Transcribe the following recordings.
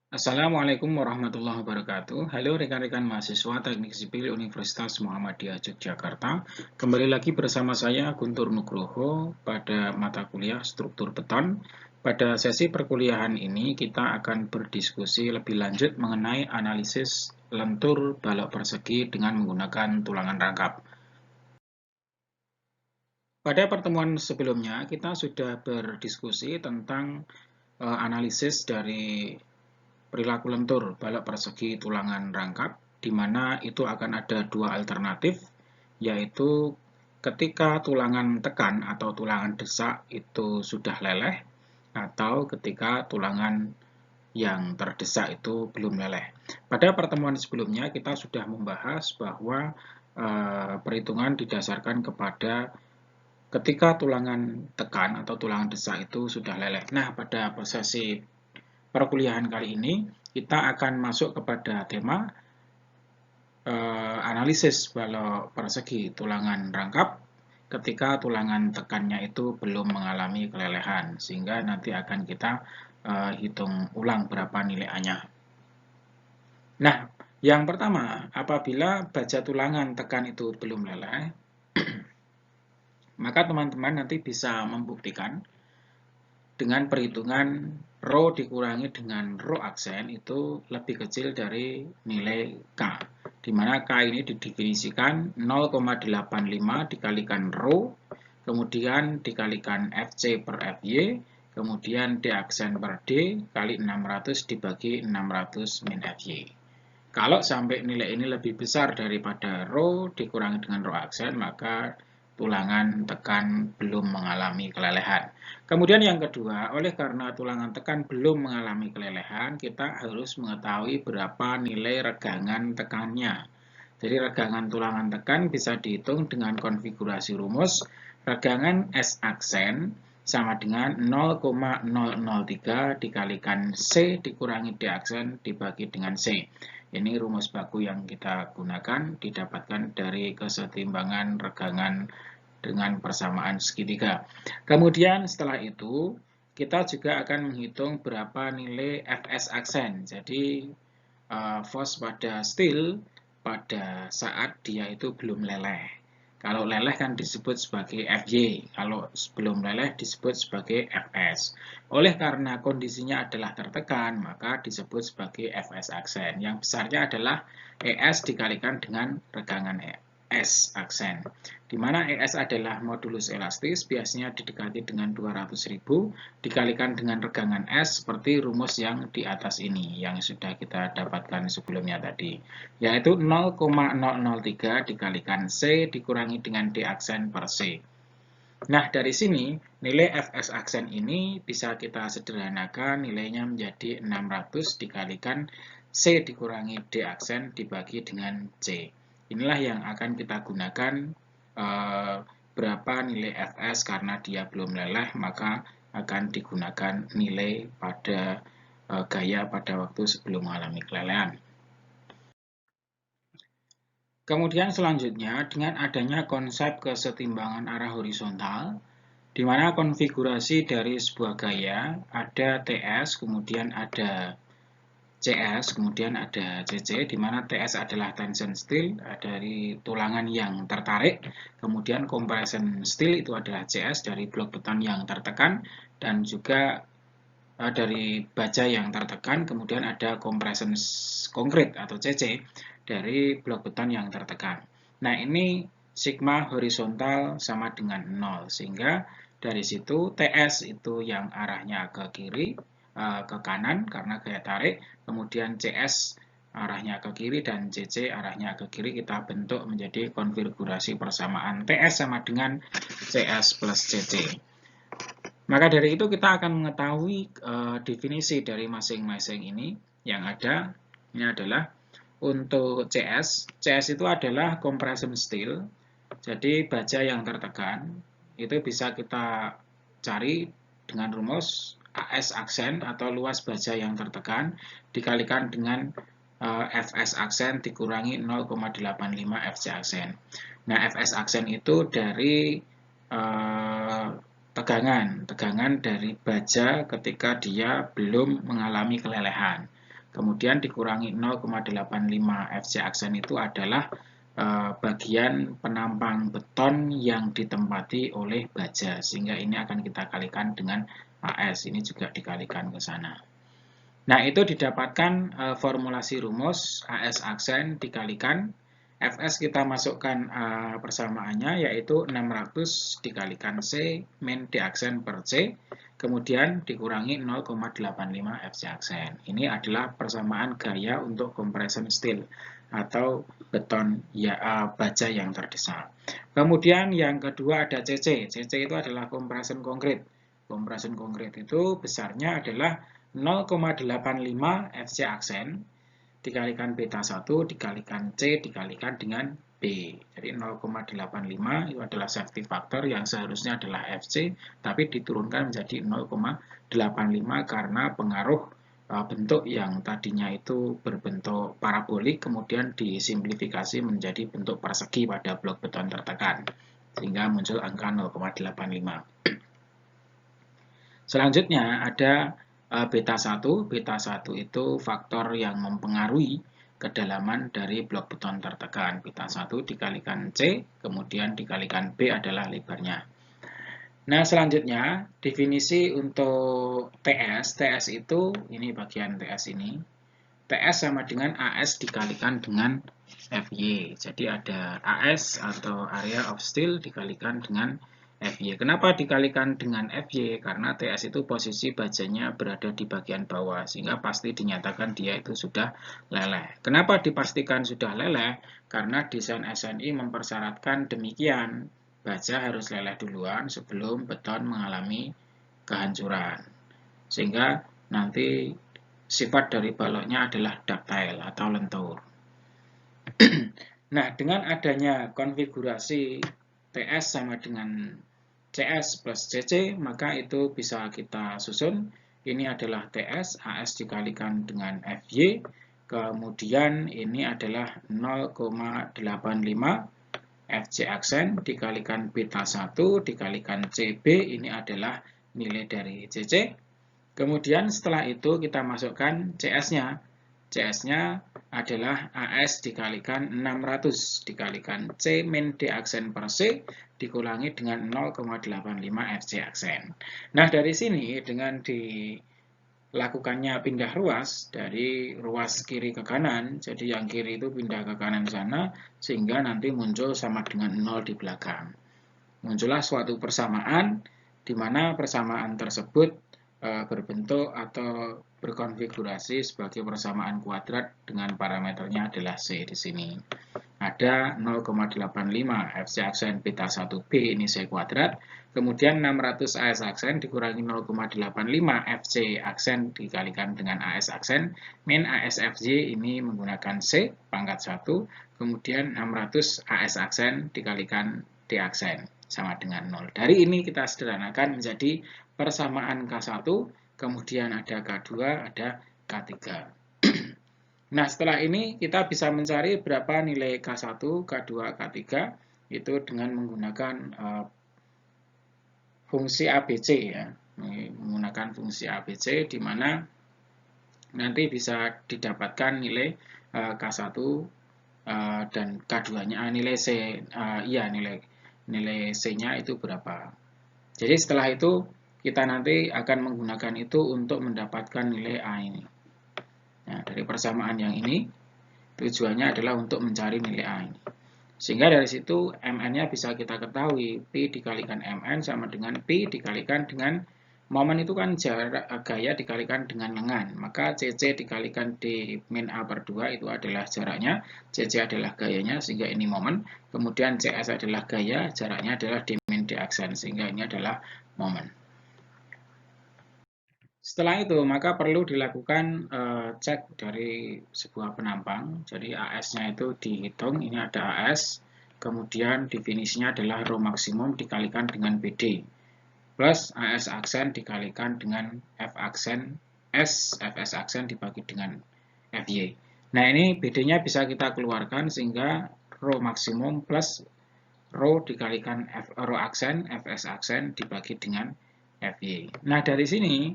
Assalamualaikum warahmatullahi wabarakatuh. Halo rekan-rekan mahasiswa Teknik Sipil Universitas Muhammadiyah Yogyakarta. Kembali lagi bersama saya Guntur Nugroho pada mata kuliah Struktur Beton. Pada sesi perkuliahan ini kita akan berdiskusi lebih lanjut mengenai analisis lentur balok persegi dengan menggunakan tulangan rangkap. Pada pertemuan sebelumnya kita sudah berdiskusi tentang analisis dari perilaku lentur balok persegi tulangan rangkap, di mana itu akan ada dua alternatif, yaitu ketika tulangan tekan atau tulangan desak itu sudah leleh, atau ketika tulangan yang terdesak itu belum leleh. Pada pertemuan sebelumnya kita sudah membahas bahwa perhitungan didasarkan kepada ketika tulangan tekan atau tulangan desak itu sudah leleh. Nah, pada sesi perkuliahan kali ini kita akan masuk kepada tema analisis balok persegi tulangan rangkap ketika tulangan tekannya itu belum mengalami kelelehan, sehingga nanti akan kita hitung ulang berapa nilai A-nya. Nah, yang pertama, apabila baja tulangan tekan itu belum leleh, maka teman-teman nanti bisa membuktikan dengan perhitungan rho dikurangi dengan rho aksen itu lebih kecil dari nilai K. Di mana K ini didefinisikan 0,85 dikalikan rho, kemudian dikalikan FC per FY, kemudian D aksen per D kali 600 dibagi 600 min FY. Kalau sampai nilai ini lebih besar daripada rho dikurangi dengan rho aksen, maka tulangan tekan belum mengalami kelelehan. Kemudian yang kedua, oleh karena tulangan tekan belum mengalami kelelehan, kita harus mengetahui berapa nilai regangan tekannya. Jadi regangan tulangan tekan bisa dihitung dengan konfigurasi rumus regangan S aksen sama dengan 0,003 dikalikan C dikurangi D aksen dibagi dengan C. Ini rumus baku yang kita gunakan didapatkan dari kesetimbangan regangan dengan persamaan segitiga. Kemudian setelah itu kita juga akan menghitung berapa nilai Fs aksen. Jadi force pada steel pada saat dia itu belum leleh. Kalau leleh kan disebut sebagai Fy, kalau belum leleh disebut sebagai Fs. Oleh karena kondisinya adalah tertekan, maka disebut sebagai Fs aksen. Yang besarnya adalah Es dikalikan dengan regangan S aksen. Di mana ES adalah modulus elastis, biasanya didekati dengan 200.000, dikalikan dengan regangan S seperti rumus yang di atas ini, yang sudah kita dapatkan sebelumnya tadi, yaitu 0,003 dikalikan C dikurangi dengan D aksen per C. Nah, dari sini nilai Fs aksen ini bisa kita sederhanakan, nilainya menjadi 600 dikalikan C dikurangi D aksen dibagi dengan C. Inilah yang akan kita gunakan berapa nilai Fs karena dia belum leleh, maka akan digunakan nilai pada gaya pada waktu sebelum mengalami kelelehan. Kemudian selanjutnya, dengan adanya konsep kesetimbangan arah horizontal, di mana konfigurasi dari sebuah gaya ada TS, kemudian ada CS, kemudian ada CC, di mana TS adalah tension steel dari tulangan yang tertarik, kemudian compression steel itu adalah CS dari blok beton yang tertekan, dan juga dari baja yang tertekan, kemudian ada compression konkret atau CC dari blok beton yang tertekan. Nah, ini sigma horizontal sama dengan 0, sehingga dari situ TS itu yang arahnya ke kiri, ke kanan karena gaya tarik, kemudian CS arahnya ke kiri dan CC arahnya ke kiri, kita bentuk menjadi konfigurasi persamaan TS sama dengan CS plus CC. Maka dari itu kita akan mengetahui definisi dari masing-masing ini yang ada. Ini adalah untuk CS itu adalah compression steel, jadi baja yang tertekan, itu bisa kita cari dengan rumus AS aksen atau luas baja yang tertekan dikalikan dengan Fs aksen dikurangi 0,85 Fc aksen. Nah, Fs aksen itu dari tegangan dari baja ketika dia belum mengalami kelelehan. kemudian dikurangi 0,85 FC aksen itu adalah bagian penampang beton yang ditempati oleh baja, sehingga ini akan kita kalikan dengan AS, ini juga dikalikan ke sana. Nah, itu didapatkan formulasi rumus AS aksen dikalikan Fs kita masukkan persamaannya, yaitu 600 dikalikan C min D aksen per C, kemudian dikurangi 0,85 Fc aksen. Ini adalah persamaan gaya untuk compression steel atau beton baja yang terdesak. Kemudian yang kedua ada CC. CC itu adalah compression konkrit. Compression konkrit itu besarnya adalah 0,85 Fc aksen dikalikan beta 1 dikalikan C dikalikan dengan B. Jadi 0,85 itu adalah safety factor yang seharusnya adalah FC, tapi diturunkan menjadi 0,85 karena pengaruh bentuk yang tadinya itu berbentuk parabolik kemudian disimplifikasi menjadi bentuk persegi pada blok beton tertekan, sehingga muncul angka 0,85. Selanjutnya ada beta 1. Beta 1 itu faktor yang mempengaruhi kedalaman dari blok beton tertekan. Beta 1 dikalikan C, kemudian dikalikan B adalah lebarnya. Nah, selanjutnya definisi untuk TS. TS itu, ini bagian TS ini. TS sama dengan AS dikalikan dengan FY. Jadi ada AS atau area of steel dikalikan dengan FY. Kenapa dikalikan dengan FY? Karena TS itu posisi bajanya berada di bagian bawah, sehingga pasti dinyatakan dia itu sudah leleh. Kenapa dipastikan sudah leleh? Karena desain SNI mempersyaratkan demikian. Baja harus leleh duluan sebelum beton mengalami kehancuran. Sehingga nanti sifat dari baloknya adalah ductile atau lentur. Nah, dengan adanya konfigurasi TS sama dengan CS plus CC, maka itu bisa kita susun. Ini adalah TS, AS dikalikan dengan FY, kemudian ini adalah 0,85 FC aksen dikalikan beta 1 dikalikan CB, ini adalah nilai dari CC. Kemudian setelah itu kita masukkan CS-nya. CS-nya adalah AS dikalikan 600 dikalikan C min D aksen per C dikurangi dengan 0,85 FC aksen. Nah, dari sini dengan dilakukannya pindah ruas dari ruas kiri ke kanan, jadi yang kiri itu pindah ke kanan sana, sehingga nanti muncul sama dengan 0 di belakang. Muncullah suatu persamaan, di mana persamaan tersebut berbentuk atau berkonfigurasi sebagai persamaan kuadrat dengan parameternya adalah C di sini. Ada 0,85 FC aksen beta 1B, ini C kuadrat, kemudian 600 AS aksen dikurangi 0,85 FC aksen dikalikan dengan AS aksen, min AS FJ ini menggunakan C pangkat 1, kemudian 600 AS aksen dikalikan D aksen sama dengan 0. Dari ini kita sederhanakan menjadi persamaan K1, kemudian ada K2, ada K3. Nah, setelah ini kita bisa mencari berapa nilai K1, K2, K3 itu dengan menggunakan fungsi ABC ya. Menggunakan fungsi ABC di mana nanti bisa didapatkan nilai K1 dan K2-nya, nilai C, nilai C-nya itu berapa. Jadi setelah itu kita nanti akan menggunakan itu untuk mendapatkan nilai A ini. Nah, dari persamaan yang ini, tujuannya adalah untuk mencari nilai A ini. Sehingga dari situ Mn-nya bisa kita ketahui, P dikalikan Mn sama dengan P dikalikan dengan momen itu kan jarak gaya dikalikan dengan lengan. Maka CC dikalikan D min A per 2 itu adalah jaraknya, CC adalah gayanya, sehingga ini momen. Kemudian CS adalah gaya, jaraknya adalah D min D aksen, sehingga ini adalah momen. Setelah itu, maka perlu dilakukan cek dari sebuah penampang. Jadi AS-nya itu dihitung, ini ada AS, kemudian definisinya adalah rho maksimum dikalikan dengan BD, plus AS aksen dikalikan dengan F aksen S, Fs aksen dibagi dengan Fy. Nah, ini BD-nya bisa kita keluarkan, sehingga rho maksimum plus rho dikalikan rho aksen, Fs aksen dibagi dengan Fy. Nah, dari sini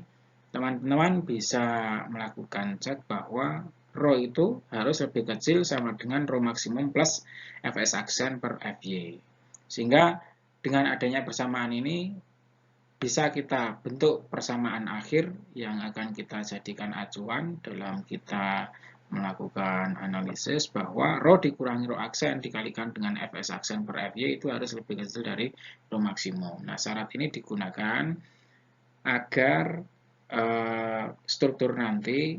teman-teman bisa melakukan cek bahwa rho itu harus lebih kecil sama dengan rho maksimum plus Fs aksen per Fy. Sehingga dengan adanya persamaan ini bisa kita bentuk persamaan akhir yang akan kita jadikan acuan dalam kita melakukan analisis bahwa rho dikurangi rho aksen dikalikan dengan Fs aksen per Fy itu harus lebih kecil dari rho maksimum. Nah, syarat ini digunakan agar struktur nanti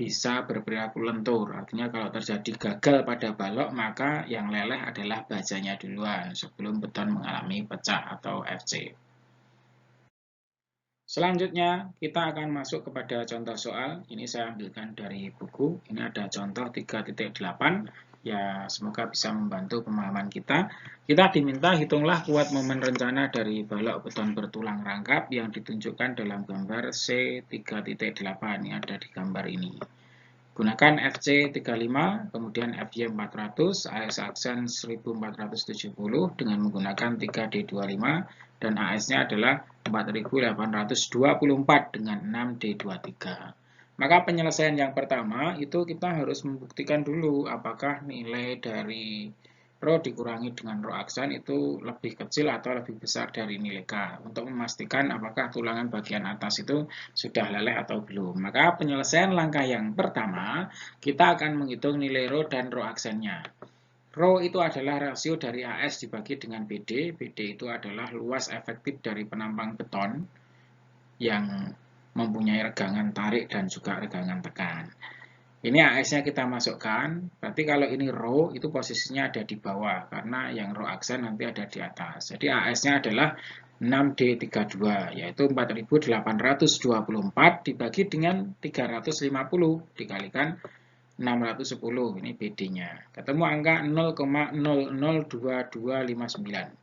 bisa berperilaku lentur. Artinya kalau terjadi gagal pada balok, maka yang leleh adalah bajanya duluan sebelum beton mengalami pecah atau FC. Selanjutnya, kita akan masuk kepada contoh soal. Ini saya ambilkan dari buku. Ini ada contoh 3.8. Ya, semoga bisa membantu pemahaman kita. Kita diminta hitunglah kuat momen rencana dari balok beton bertulang rangkap yang ditunjukkan dalam gambar C3.8. Ini ada di gambar ini. Gunakan FC 35, kemudian FY 400, AS aksen 1470 dengan menggunakan 3D25 dan AS-nya adalah 4824 dengan 6D23. Maka penyelesaian yang pertama itu kita harus membuktikan dulu apakah nilai dari rho dikurangi dengan rho aksen itu lebih kecil atau lebih besar dari nilai K. Untuk memastikan apakah tulangan bagian atas itu sudah leleh atau belum. Maka penyelesaian langkah yang pertama, kita akan menghitung nilai rho dan rho aksennya. Rho itu adalah rasio dari AS dibagi dengan BD. BD itu adalah luas efektif dari penampang beton yang mempunyai regangan tarik dan juga regangan tekan. Ini AS-nya kita masukkan, berarti kalau ini rho itu posisinya ada di bawah, karena yang rho aksen nanti ada di atas. Jadi AS-nya adalah 6D32, yaitu 4824 dibagi dengan 350 dikalikan 610, ini BD-nya. Ketemu angka 0,002259.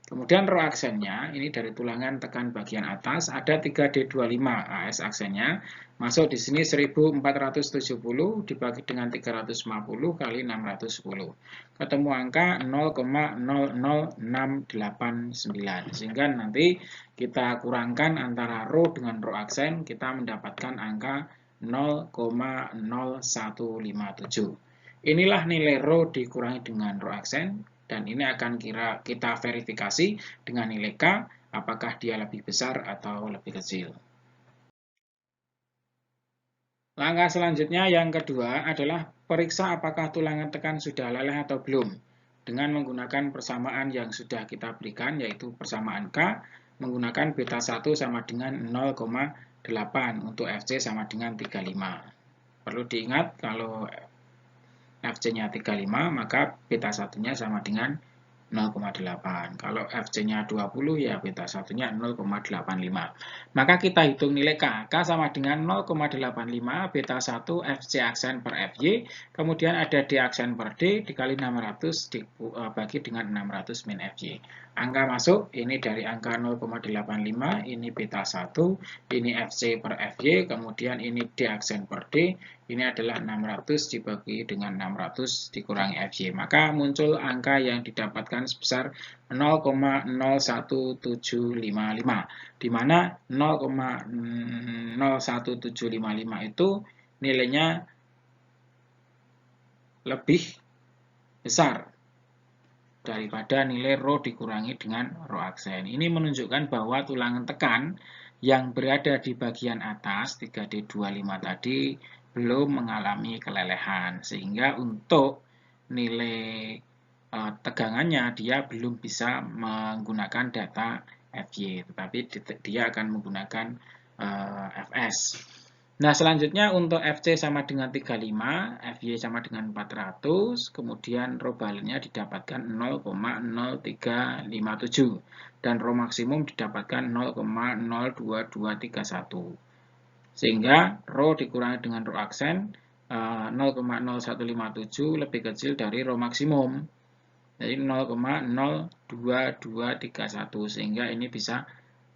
Kemudian rho aksennya, ini dari tulangan tekan bagian atas, ada 3D25 AS aksennya, masuk di sini 1470 dibagi dengan 350 kali 610. Ketemu angka 0,00689, sehingga nanti kita kurangkan antara rho dengan rho aksen, kita mendapatkan angka 0,0157. Inilah nilai rho dikurangi dengan rho aksen. Dan ini akan kita verifikasi dengan nilai K, apakah dia lebih besar atau lebih kecil. Langkah selanjutnya yang kedua adalah periksa apakah tulangan tekan sudah leleh atau belum. Dengan menggunakan persamaan yang sudah kita berikan, yaitu persamaan K, menggunakan beta 1 sama dengan 0,8 untuk FC sama dengan 35. Perlu diingat kalau FC-nya 35, maka beta 1-nya sama dengan 0,8. Kalau FC-nya 20, ya beta 1-nya 0,85. Maka kita hitung nilai K. K sama dengan 0,85 beta 1 FC aksen per Fy, kemudian ada D aksen per D dikali 600 dibagi dengan 600 min Fy. Angka masuk, ini dari angka 0,85, ini beta 1, ini FC per Fy, kemudian ini D aksen per D, ini adalah 600 dibagi dengan 600 dikurangi Fy. Maka muncul angka yang didapatkan sebesar 0,01755, di mana 0,01755 itu nilainya lebih besar daripada nilai rho dikurangi dengan rho aksen. Ini menunjukkan bahwa tulangan tekan yang berada di bagian atas 3D25 tadi belum mengalami kelelehan, sehingga untuk nilai tegangannya dia belum bisa menggunakan data Fy, tetapi dia akan menggunakan Fs. Nah, selanjutnya untuk Fc sama dengan 35, Fy sama dengan 400, kemudian rho balinnya didapatkan 0,0357 dan rho maksimum didapatkan 0,02231. Sehingga rho dikurangi dengan rho aksen 0,0157 lebih kecil dari rho maksimum. Jadi 0,02231, sehingga ini bisa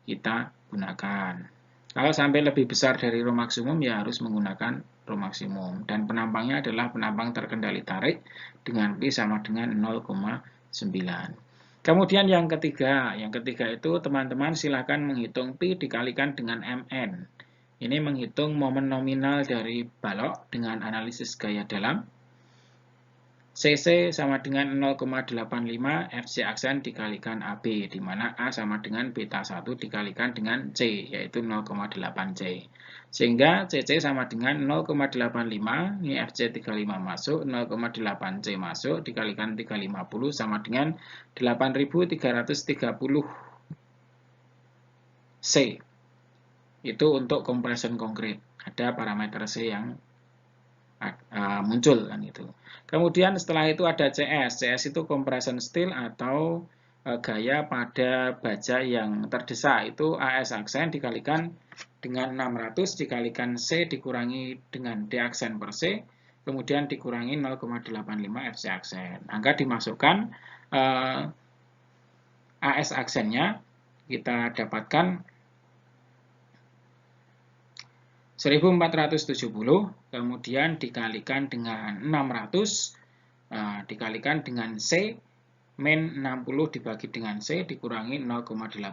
kita gunakan. Kalau sampai lebih besar dari rho maksimum, ya harus menggunakan rho maksimum. Dan penampangnya adalah penampang terkendali tarik dengan Pi sama dengan 0,9. Kemudian yang ketiga itu teman-teman silakan menghitung Pi dikalikan dengan Mn. Ini menghitung momen nominal dari balok dengan analisis gaya dalam. CC sama dengan 0,85 FC aksen dikalikan AB, di mana A sama dengan beta 1 dikalikan dengan C, yaitu 0,8 C. Sehingga CC sama dengan 0,85, ini FC 35 masuk, 0,8 C masuk, dikalikan 350 sama dengan 8.330 C. Itu untuk compression konkret. Ada parameter C yang muncul kan itu. Kemudian setelah itu ada CS. CS itu compression steel atau gaya pada baja yang terdesak. Itu AS aksen dikalikan dengan 600 dikalikan C dikurangi dengan D aksen per C, kemudian dikurangi 0,85 FC aksen. Angka dimasukkan, AS aksennya kita dapatkan 1470, kemudian dikalikan dengan 600, dikalikan dengan C, min 60 dibagi dengan C, dikurangi 0,85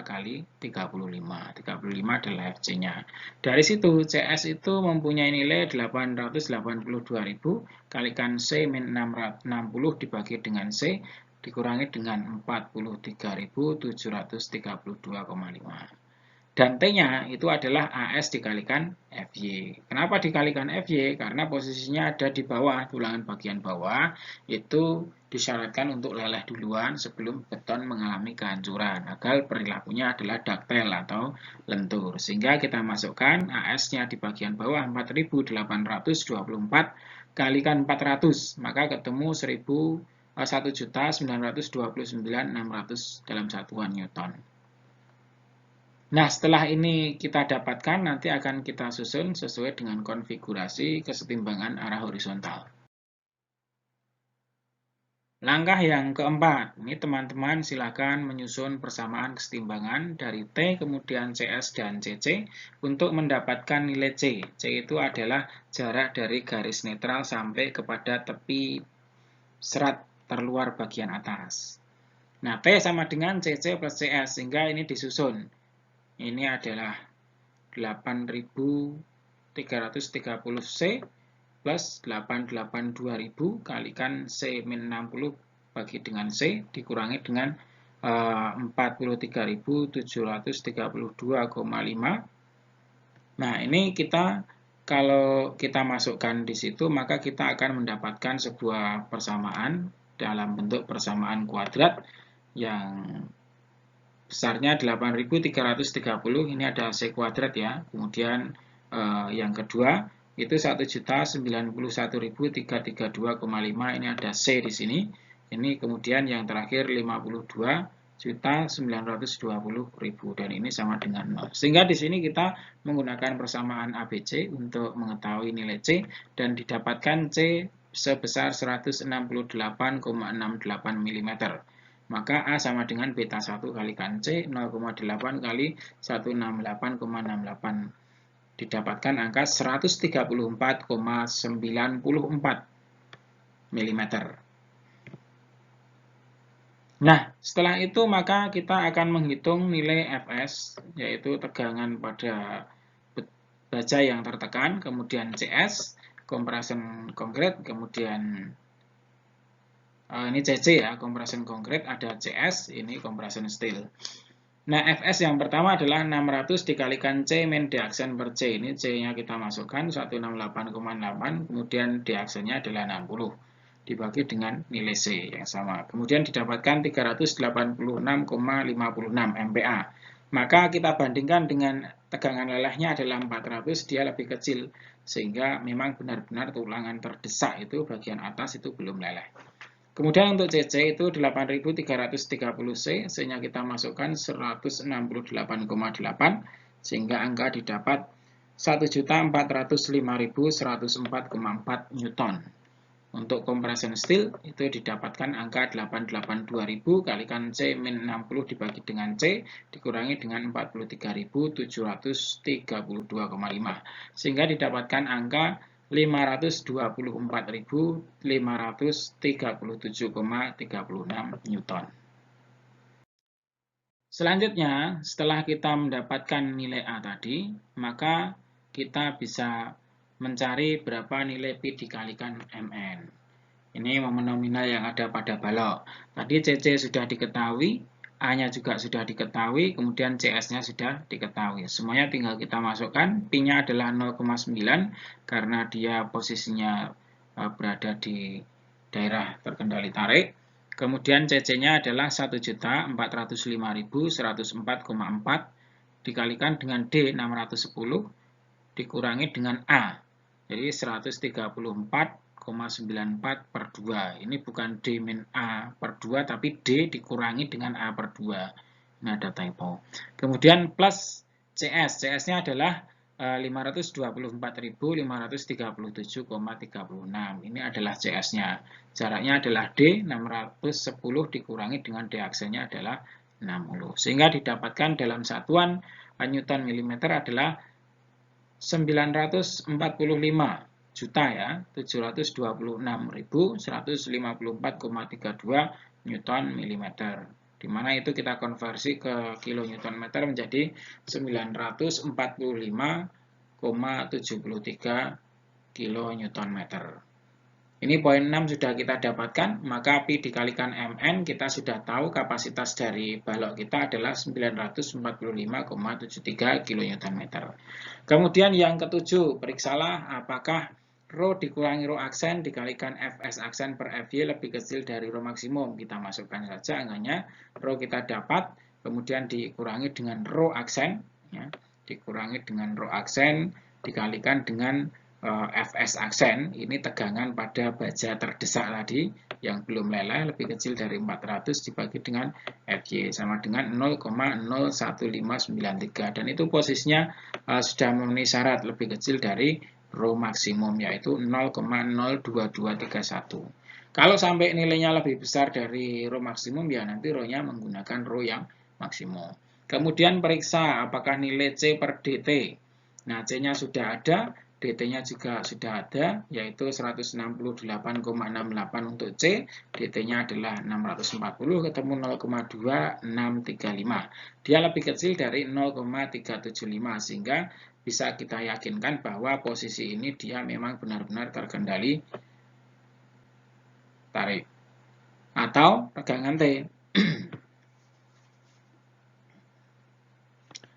kali 35. 35 adalah FC-nya. Dari situ, CS itu mempunyai nilai 882.000, kalikan C min 60 dibagi dengan C, dikurangi dengan 43.732,5. Dan T-nya itu adalah AS dikalikan FY. Kenapa dikalikan FY? Karena posisinya ada di bawah, tulangan bagian bawah, itu disyaratkan untuk leleh duluan sebelum beton mengalami kehancuran, agar perilakunya adalah ductile atau lentur. Sehingga kita masukkan AS-nya di bagian bawah 4.824 kalikan 400, maka ketemu 1.929.600 dalam satuan Newton. Nah, setelah ini kita dapatkan, nanti akan kita susun sesuai dengan konfigurasi kesetimbangan arah horizontal. Langkah yang keempat, ini teman-teman silakan menyusun persamaan kesetimbangan dari T, kemudian CS dan CC untuk mendapatkan nilai C. C itu adalah jarak dari garis netral sampai kepada tepi serat terluar bagian atas. Nah, T sama dengan CC plus CS, sehingga ini disusun. Ini adalah 8.330C plus 882.000 kalikan C min 60 bagi dengan C dikurangi dengan 43.732,5. Nah, ini kalau kita masukkan di situ, maka kita akan mendapatkan sebuah persamaan dalam bentuk persamaan kuadrat yang besarnya 8.330, ini ada C kuadrat ya. Kemudian yang kedua itu 1.091.332,5, ini ada C di sini. Ini kemudian yang terakhir 52.920.000 dan ini sama dengan 0. Sehingga di sini kita menggunakan persamaan ABC untuk mengetahui nilai C dan didapatkan C sebesar 168,68 mm. Maka A sama dengan beta 1 kalikan C, 0,8 kali 168,68. Didapatkan angka 134,94 mm. Nah, setelah itu maka kita akan menghitung nilai Fs, yaitu tegangan pada baja yang tertekan, kemudian CS, compression konkret, kemudian ini CC ya, compression konkret, ada CS, ini compression steel. Nah, Fs yang pertama adalah 600 dikalikan C min D aksen per C. Ini C-nya kita masukkan 168,8, kemudian D aksennya adalah 60. Dibagi dengan nilai C yang sama. Kemudian didapatkan 386,56 MPa. Maka kita bandingkan dengan tegangan lelehnya adalah 400, dia lebih kecil. Sehingga memang benar-benar tulangan terdesak itu bagian atas itu belum leleh. Kemudian untuk CC itu 8.330C, C-nya kita masukkan 168,8, sehingga angka didapat 1.405.104,4 Newton. Untuk compression steel itu didapatkan angka 882.000 kalikan C min 60 dibagi dengan C dikurangi dengan 43.732,5, sehingga didapatkan angka 524.537,36 Newton. Selanjutnya, setelah kita mendapatkan nilai A tadi, maka kita bisa mencari berapa nilai Pi dikalikan Mn. Ini momen nominal yang ada pada balok. Tadi CC sudah diketahui, A-nya juga sudah diketahui, kemudian CS-nya sudah diketahui. Semuanya tinggal kita masukkan. Pi-nya adalah 0,9 karena dia posisinya berada di daerah terkendali tarik. Kemudian CC-nya adalah 1.405.104,4 dikalikan dengan D 610 dikurangi dengan A. Jadi 134,94 per 2. Ini bukan D min A per 2, tapi D dikurangi dengan A per 2. Ini ada typo. Kemudian plus CS. CS-nya adalah 524.537,36. Ini adalah CS-nya. Jaraknya adalah D, 610 dikurangi dengan D aksennya adalah 60. Sehingga didapatkan dalam satuan Newton milimeter adalah 945 juta ya, 726.154,32 Newton milimeter. Di mana itu kita konversi ke kilo Newton meter menjadi 945,73 kilo Newton meter. Ini poin 6 sudah kita dapatkan, maka Pi dikalikan Mn, kita sudah tahu kapasitas dari balok kita adalah 945,73 kilo Newton meter. Kemudian yang ketujuh, periksalah apakah Rho dikurangi Rho aksen dikalikan Fs aksen per Fy lebih kecil dari Rho maksimum. Kita masukkan saja angkanya. Rho kita dapat, kemudian dikurangi dengan Rho aksen, ya, dikurangi dengan Rho aksen dikalikan dengan Fs aksen. Ini tegangan pada baja terdesak tadi yang belum leleh lebih kecil dari 400 dibagi dengan Fy sama dengan 0,01593, dan itu posisinya sudah memenuhi syarat lebih kecil dari Rho maksimum, yaitu 0,02231. Kalau sampai nilainya lebih besar dari Rho maksimum, ya nanti Rho-nya menggunakan Rho yang maksimum. Kemudian periksa apakah nilai C per dt. Nah, C-nya sudah ada, dt-nya juga sudah ada, yaitu 168,68 untuk C, dt-nya adalah 640, ketemu 0,2635. Dia lebih kecil dari 0,375, sehingga bisa kita yakinkan bahwa posisi ini dia memang benar-benar terkendali tarik atau regangan T.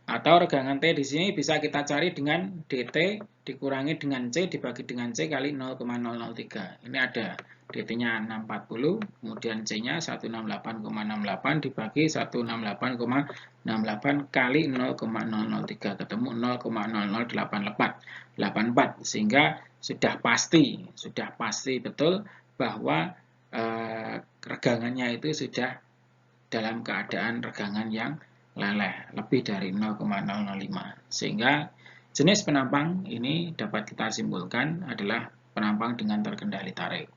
Atau regangan T di sini bisa kita cari dengan dt dikurangi dengan C dibagi dengan C kali 0,003. Ini ada dt-nya 640, kemudian C-nya 168,68 dibagi 168,68 kali 0,003, ketemu 0,0084, sehingga sudah pasti betul bahwa regangannya itu sudah dalam keadaan regangan yang leleh lebih dari 0,005, sehingga jenis penampang ini dapat kita simpulkan adalah penampang dengan terkendali tarik.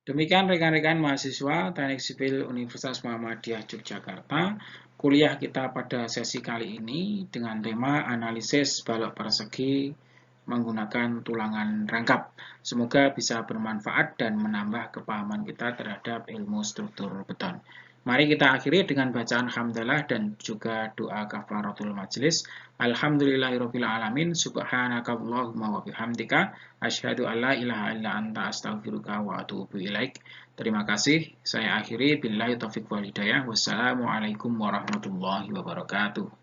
Demikian rekan-rekan mahasiswa Teknik Sipil Universitas Muhammadiyah Yogyakarta, kuliah kita pada sesi kali ini dengan tema analisis balok persegi menggunakan tulangan rangkap. Semoga bisa bermanfaat dan menambah kepahaman kita terhadap ilmu struktur beton. Mari kita akhiri dengan bacaan hamdalah dan juga doa kafaratul majelis. Alhamdulillahirabbil alamin, subhanakallahumma wa bihamdika, asyhadu alla ilaha illa anta, astaghfiruka wa atubu ilaik. Terima kasih. Saya akhiri billahi taufik wal hidayah. Wassalamualaikum warahmatullahi wabarakatuh.